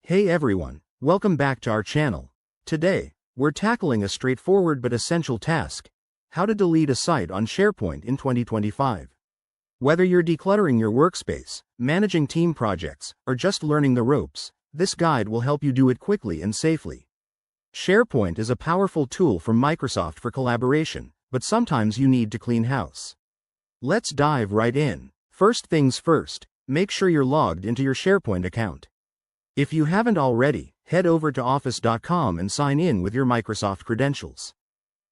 Hey everyone, welcome back to our channel. Today, we're tackling a straightforward but essential task: how to delete a site on SharePoint in 2025. Whether you're decluttering your workspace, managing team projects, or just learning the ropes, this guide will help you do it quickly and safely. SharePoint is a powerful tool from Microsoft for collaboration, but sometimes you need to clean house. Let's dive right in. First things first, make sure you're logged into your SharePoint account. If you haven't already, head over to office.com and sign in with your Microsoft credentials.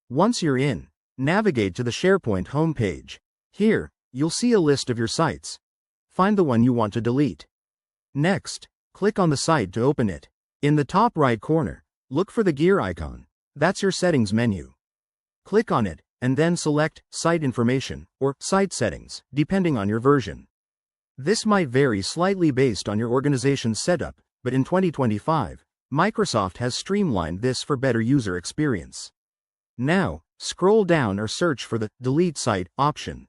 Once you're in, navigate to the SharePoint homepage. Here, you'll see a list of your sites. Find the one you want to delete. Next, click on the site to open it. In the top right corner, look for the gear icon. That's your settings menu. Click on it, and then select Site Information or Site Settings, depending on your version. This might vary slightly based on your organization's setup, but in 2025, Microsoft has streamlined this for better user experience. Now, scroll down or search for the Delete Site option.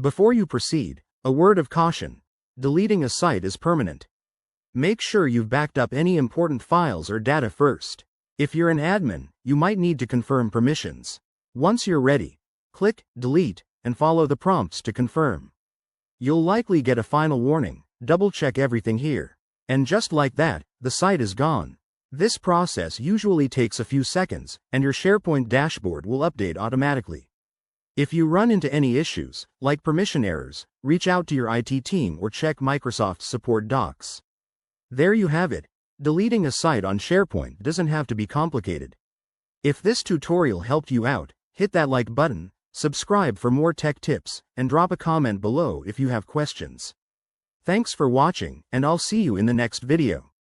Before you proceed, a word of caution: deleting a site is permanent. Make sure you've backed up any important files or data first. If you're an admin, you might need to confirm permissions. Once you're ready, click Delete and follow the prompts to confirm. You'll likely get a final warning: double-check everything here. And just like that, the site is gone. This process usually takes a few seconds, and your SharePoint dashboard will update automatically. If you run into any issues, like permission errors, reach out to your IT team or check Microsoft support docs. There you have it. Deleting a site on SharePoint doesn't have to be complicated. If this tutorial helped you out, hit that like button, subscribe for more tech tips, and drop a comment below if you have questions. Thanks for watching, and I'll see you in the next video.